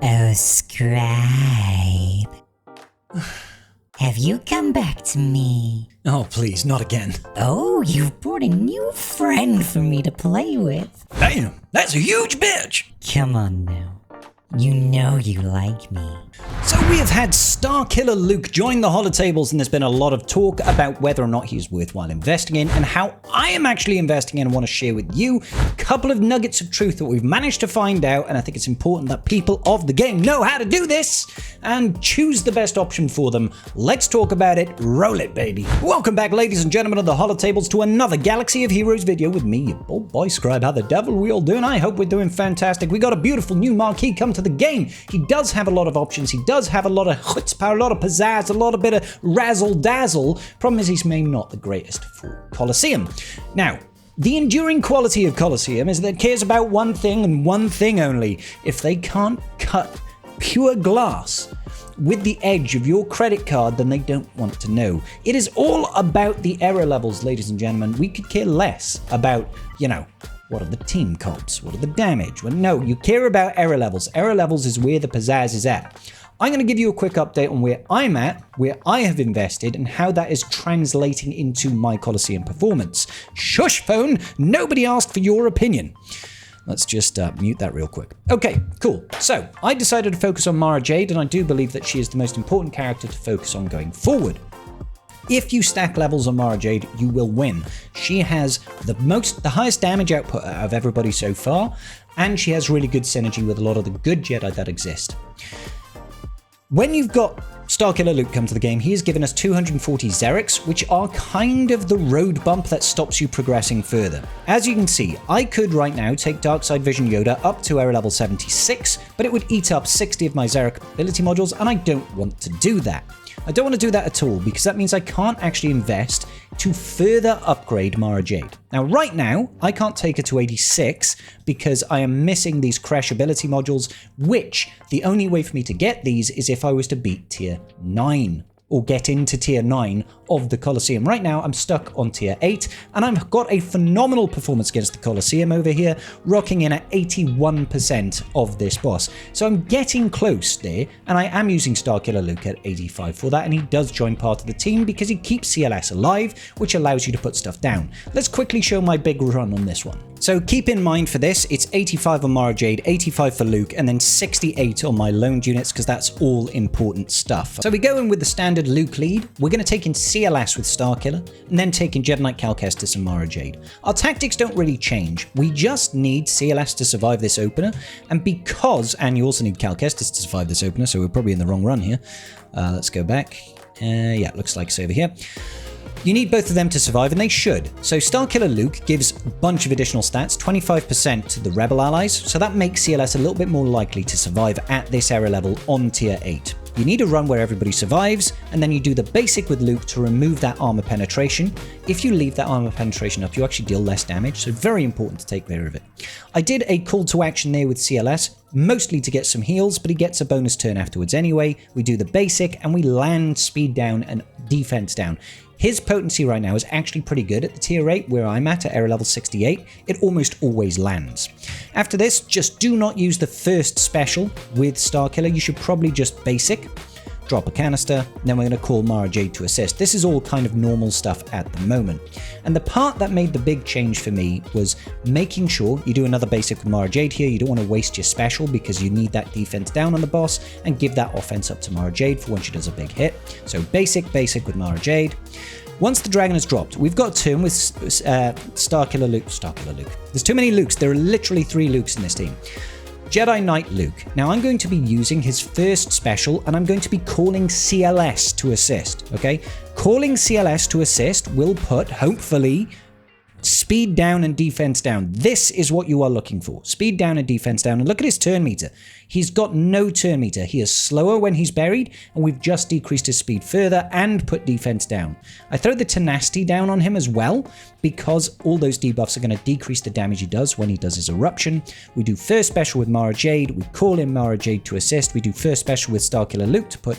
Oh, Scribe. Have you come back to me? Oh, please, not again. Oh, you've brought a new friend for me to play with. Damn, that's a huge bitch! Come on now. You know you like me. So we have had Starkiller Luke join the holotables, and there's been a lot of talk about whether or not he's worthwhile investing in and how I am actually investing in and want to share with you a couple of nuggets of truth that we've managed to find out, and I think it's important that people of the game know how to do this and choose the best option for them. Let's talk about it. Roll it, baby. Welcome back, ladies and gentlemen of the holotables, to another Galaxy of Heroes video with me, your old boy Scribe. How the devil are we all doing? I hope we're doing fantastic. We got a beautiful new marquee come to the game. He does have a lot of options. He does have a lot of chutzpah, a lot of pizzazz, a lot of bit of razzle-dazzle. Problem is he's maybe not the greatest for Colosseum. Now, the enduring quality of Colosseum is that it cares about one thing and one thing only. If they can't cut pure glass with the edge of your credit card, then they don't want to know. It is all about the error levels, ladies and gentlemen. We could care less about, what are the team comps? What are the damage? Well, no, you care about error levels. Error levels is where the pizzazz is at. I'm going to give you a quick update on where I'm at, where I have invested, and how that is translating into my Colosseum performance. Shush, phone! Nobody asked for your opinion. Let's just mute that real quick. Okay, cool. So, I decided to focus on Mara Jade, and I do believe that she is the most important character to focus on going forward. If you stack levels on Mara Jade, you will win. She has the highest damage output out of everybody so far, and she has really good synergy with a lot of the good Jedi that exist. When you've got Starkiller Luke come to the game, he has given us 240 Xereths, which are kind of the road bump that stops you progressing further. As you can see, I could right now take Darkside Vision Yoda up to error level 76, but it would eat up 60 of my Xereth ability modules, and I don't want to do that. I don't want to do that at all, because that means I can't actually invest to further upgrade Mara Jade. Now, right now, I can't take her to 86 because I am missing these Crash ability modules, which the only way for me to get these is if I was to beat tier 9. Or get into tier 9 of the Colosseum. Right now, I'm stuck on tier 8, and I've got a phenomenal performance against the Colosseum over here, rocking in at 81% of this boss. So I'm getting close there, and I am using Starkiller Luke at 85 for that, and he does join part of the team because he keeps CLS alive, which allows you to put stuff down. Let's quickly show my big run on this one. So keep in mind for this, it's 85 on Mara Jade, 85 for Luke, and then 68 on my loaned units, because that's all important stuff. So we go in with the standard Luke lead. We're going to take in CLS with Starkiller, and then take in Jedi Knight Cal Kestis and Mara Jade. Our tactics don't really change. We just need CLS to survive this opener, and you also need Cal Kestis to survive this opener, so we're probably in the wrong run here. Let's go back. Yeah, looks like it's over here. You need both of them to survive, and they should. So Starkiller Luke gives a bunch of additional stats, 25% to the Rebel allies, so that makes CLS a little bit more likely to survive at this error level on tier 8. You need a run where everybody survives, and then you do the basic with Luke to remove that armor penetration. If you leave that armor penetration up, you actually deal less damage, so very important to take care of it. I did a call to action there with CLS, mostly to get some heals, but he gets a bonus turn afterwards anyway. We do the basic, and we land speed down and defense down. His potency right now is actually pretty good. At the tier 8, where I'm at error level 68, it almost always lands. After this, just do not use the first special with Starkiller. You should probably just basic, drop a canister, then we're going to call Mara Jade to assist. This is all kind of normal stuff at the moment. And the part that made the big change for me was making sure you do another basic with Mara Jade here. You don't want to waste your special because you need that defense down on the boss, and give that offense up to Mara Jade for when she does a big hit. So basic with Mara Jade. Once the dragon has dropped, we've got a turn with Starkiller Luke. There's too many Lukes. There are literally 3 Lukes in this team. Jedi Knight Luke. Now I'm going to be using his first special, and I'm going to be calling CLS to assist, okay? Calling CLS to assist will put, hopefully, speed down and defense down. This is what you are looking for. Speed down and defense down. And look at his turn meter. He's got no turn meter. He is slower when he's buried, and we've just decreased his speed further and put defense down. I throw the tenacity down on him as well, because all those debuffs are going to decrease the damage he does when he does his eruption. We do first special with Mara Jade. We call in Mara Jade to assist. We do first special with Starkiller Luke to put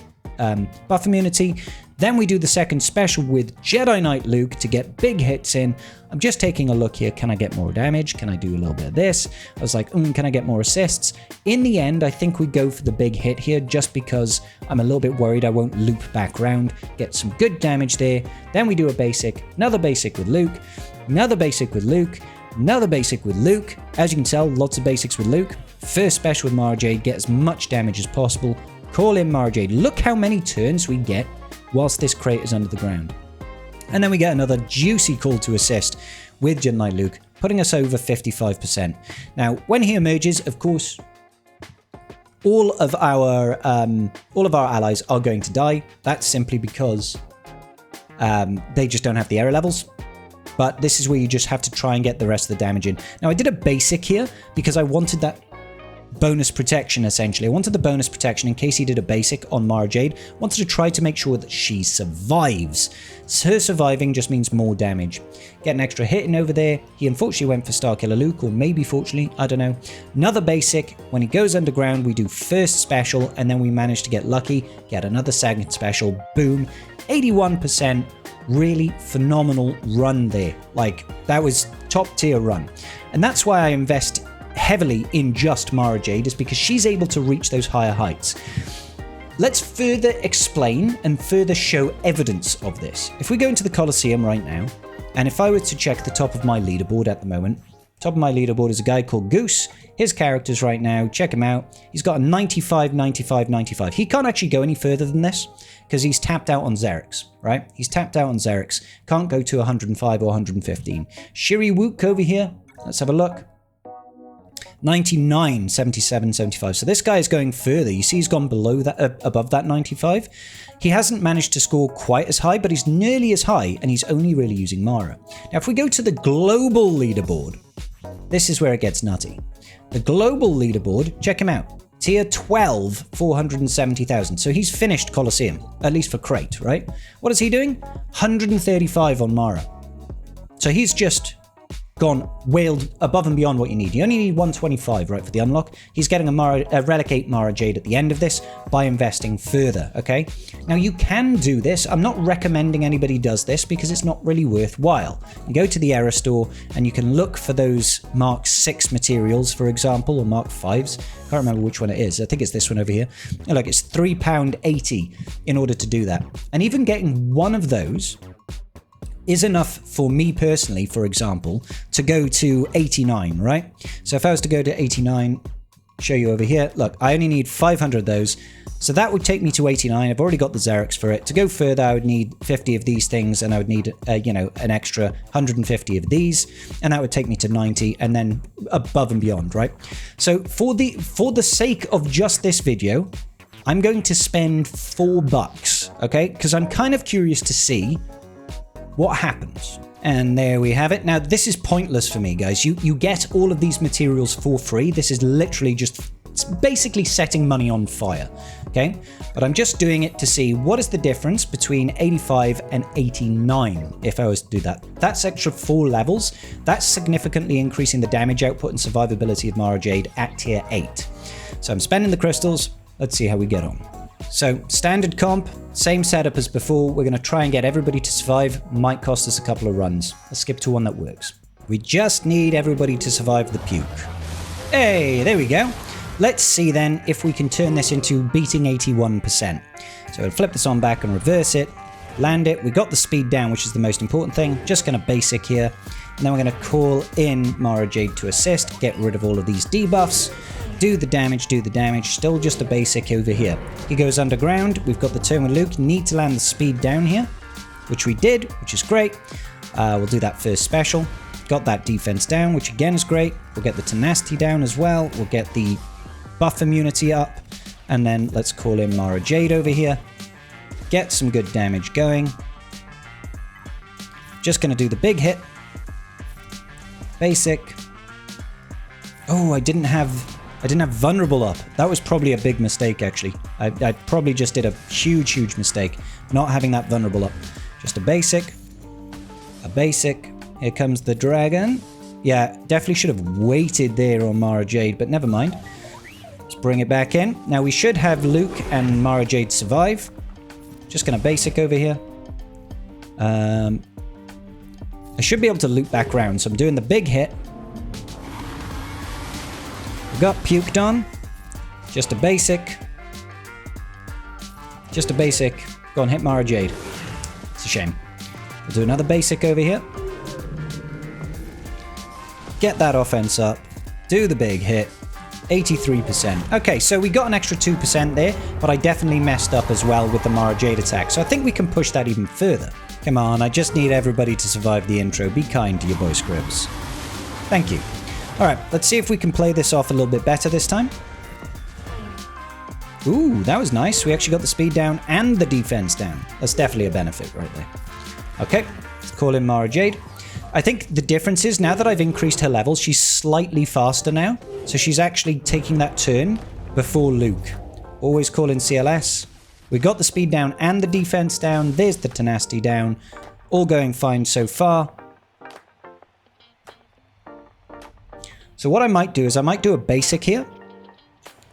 buff immunity. Then we do the second special with Jedi Knight Luke to get big hits in. I'm just taking a look here. Can I get more damage? Can I do a little bit of this? I was like, can I get more assists? In the end, I think we go for the big hit here just because I'm a little bit worried I won't loop back round. Get some good damage there. Then we do a basic, another basic with Luke, another basic with Luke, another basic with Luke. As you can tell, lots of basics with Luke. First special with Mara Jade, get as much damage as possible. Call in Mara Jade. Look how many turns we get whilst this crate is under the ground. And then we get another juicy call to assist with Jedi Knight Luke, putting us over 55%. Now, when he emerges, of course, all of our allies are going to die. That's simply because they just don't have the error levels. But this is where you just have to try and get the rest of the damage in. Now, I did a basic here because I wanted that bonus protection, essentially. I wanted the bonus protection in case he did a basic on Mara Jade. Wanted to try to make sure that she survives. Her surviving just means more damage. Get an extra hit in over there. He unfortunately went for Starkiller Luke, or maybe fortunately, I don't know. Another basic. When he goes underground, we do first special, and then we manage to get lucky. Get another second special. Boom. 81%. Really phenomenal run there. Like, that was top tier run. And that's why I invest heavily in just Mara Jade, is because she's able to reach those higher heights. Let's further explain and further show evidence of this. If we go into the Colosseum right now, and if I were to check the top of my leaderboard at the moment, top of my leaderboard is a guy called Goose. His characters right now, check him out. He's got a 95, 95, 95. He can't actually go any further than this because he's tapped out on Xereth, right? He's tapped out on Xereth. Can't go to 105 or 115. Shiri Wook over here. Let's have a look. 99, 77, 75. So this guy is going further. You see he's gone below that, above that 95. He hasn't managed to score quite as high, but he's nearly as high, and he's only really using Mara. Now, if we go to the global leaderboard, this is where it gets nutty. The global leaderboard, check him out. Tier 12, 470,000. So he's finished Colosseum, at least for Krayt, right? What is he doing? 135 on Mara. So he's just gone wailed above and beyond what you need. You only need 125, right, for the unlock. He's getting a Relicate Mara Jade at the end of this by investing further, okay? Now, you can do this. I'm not recommending anybody does this because it's not really worthwhile. You go to the error store and you can look for those Mark 6 materials, for example, or Mark 5s. I can't remember which one it is. I think it's this one over here. And look, it's £3.80 in order to do that. And even getting one of those is enough for me personally, for example, to go to 89, right? So if I was to go to 89, show you over here, look, I only need 500 of those. So that would take me to 89. I've already got the Xereth for it. To go further, I would need 50 of these things, and I would need, an extra 150 of these, and that would take me to 90, and then above and beyond, right? So for the sake of just this video, I'm going to spend $4, okay? Because I'm kind of curious to see what happens. And there we have it. Now, this is pointless for me, guys. You get all of these materials for free. This is literally just, it's basically setting money on fire, okay? But I'm just doing it to see what is the difference between 85 and 89 if I was to do that. That's extra 4 levels. That's significantly increasing the damage output and survivability of Mara Jade at tier 8. So I'm spending the crystals. Let's see how we get on. So, standard comp, same setup as before. We're going to try and get everybody to survive. Might cost us a couple of runs. Let's skip to one that works. We just need everybody to survive the puke. Hey, there we go. Let's see then if we can turn this into beating 81%. So we'll flip this on back and reverse it. Land it. We got the speed down, which is the most important thing. Just going to basic here. And then we're going to call in Mara Jade to assist. Get rid of all of these debuffs. Do the damage, still just a basic over here. He goes underground, we've got the turn with Luke, need to land the speed down here, which we did, which is great. We'll do that first special. Got that defense down, which again is great. We'll get the tenacity down as well, we'll get the buff immunity up, and then let's call in Mara Jade over here. Get some good damage going. Just gonna do the big hit. Basic. Oh, I didn't have vulnerable up. That was probably a big mistake, actually. I probably just did a huge mistake not having that vulnerable up. Just a basic. Here comes the dragon. Yeah, definitely should have waited there on Mara Jade, but never mind. Let's bring it back in. Now we should have Luke and Mara Jade survive. Just going to basic over here. I should be able to loop back around, so I'm doing the big hit. We got puked on. Just a basic. Just a basic. Go on, hit Mara Jade. It's a shame. We'll do another basic over here. Get that offense up. Do the big hit. 83%. Okay, so we got an extra 2% there, but I definitely messed up as well with the Mara Jade attack, so I think we can push that even further. Come on, I just need everybody to survive the intro. Be kind to your boy Scribs. Thank you. Alright, let's see if we can play this off a little bit better this time. Ooh, that was nice. We actually got the speed down and the defense down. That's definitely a benefit right there. Okay, let's call in Mara Jade. I think the difference is now that I've increased her levels, she's slightly faster now. So she's actually taking that turn before Luke. Always call in CLS. We got the speed down and the defense down. There's the tenacity down. All going fine so far. So what I might do is I might do a basic here.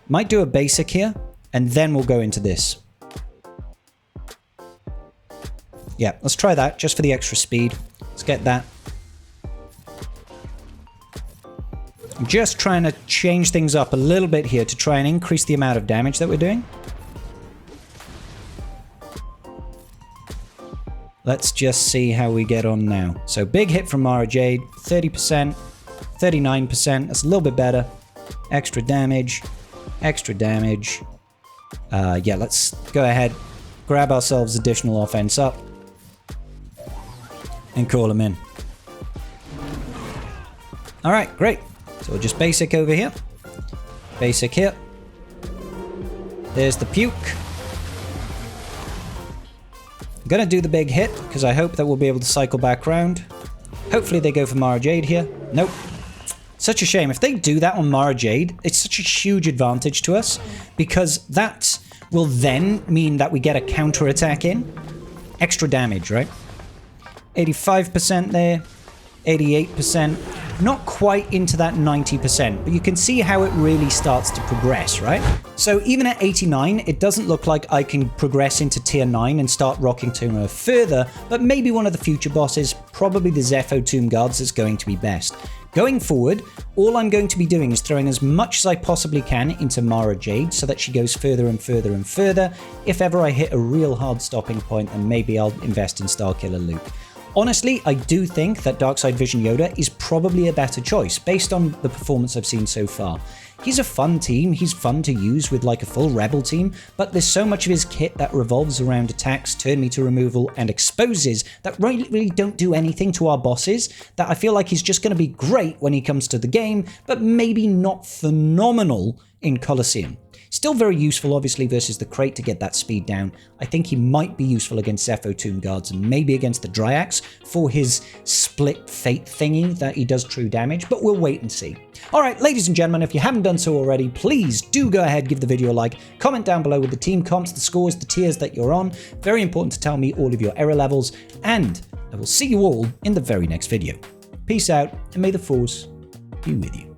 Might do a basic here. And then we'll go into this. Yeah, let's try that just for the extra speed. Let's get that. I'm just trying to change things up a little bit here to try and increase the amount of damage that we're doing. Let's just see how we get on now. So big hit from Mara Jade, 30%, 39%. That's a little bit better. Extra damage, extra damage. Yeah, let's go ahead, grab ourselves additional offense up, and call him in. All right, great. So we'll just basic over here. Basic here. There's the puke. I'm going to do the big hit because I hope that we'll be able to cycle back around. Hopefully they go for Mara Jade here. Nope. Such a shame. If they do that on Mara Jade, it's such a huge advantage to us because that will then mean that we get a counter attack in. Extra damage, right? 85% there. 88%. Not quite into that 90%, but you can see how it really starts to progress, right? So even at 89, it doesn't look like I can progress into tier 9 and start rocking Tomb Raider further, but maybe one of the future bosses, probably the Zepho Tomb Guards, is going to be best. Going forward, all I'm going to be doing is throwing as much as I possibly can into Mara Jade so that she goes further and further and further. If ever I hit a real hard stopping point, then maybe I'll invest in Starkiller Luke. Honestly, I do think that Darkside Vision Yoda is probably a better choice based on the performance I've seen so far. He's a fun team, he's fun to use with like a full rebel team, but there's so much of his kit that revolves around attacks, turn me to removal, and exposes that really don't do anything to our bosses, that I feel like he's just going to be great when he comes to the game, but maybe not phenomenal in Colosseum. Still very useful, obviously, versus the Krayt to get that speed down. I think he might be useful against Zepho Tomb Guards and maybe against the Dryax for his split fate thingy that he does true damage, but we'll wait and see. Alright, ladies and gentlemen, if you haven't done so already, please do go ahead, give the video a like, comment down below with the team comps, the scores, the tiers that you're on. Very important to tell me all of your error levels, and I will see you all in the very next video. Peace out, and may the Force be with you.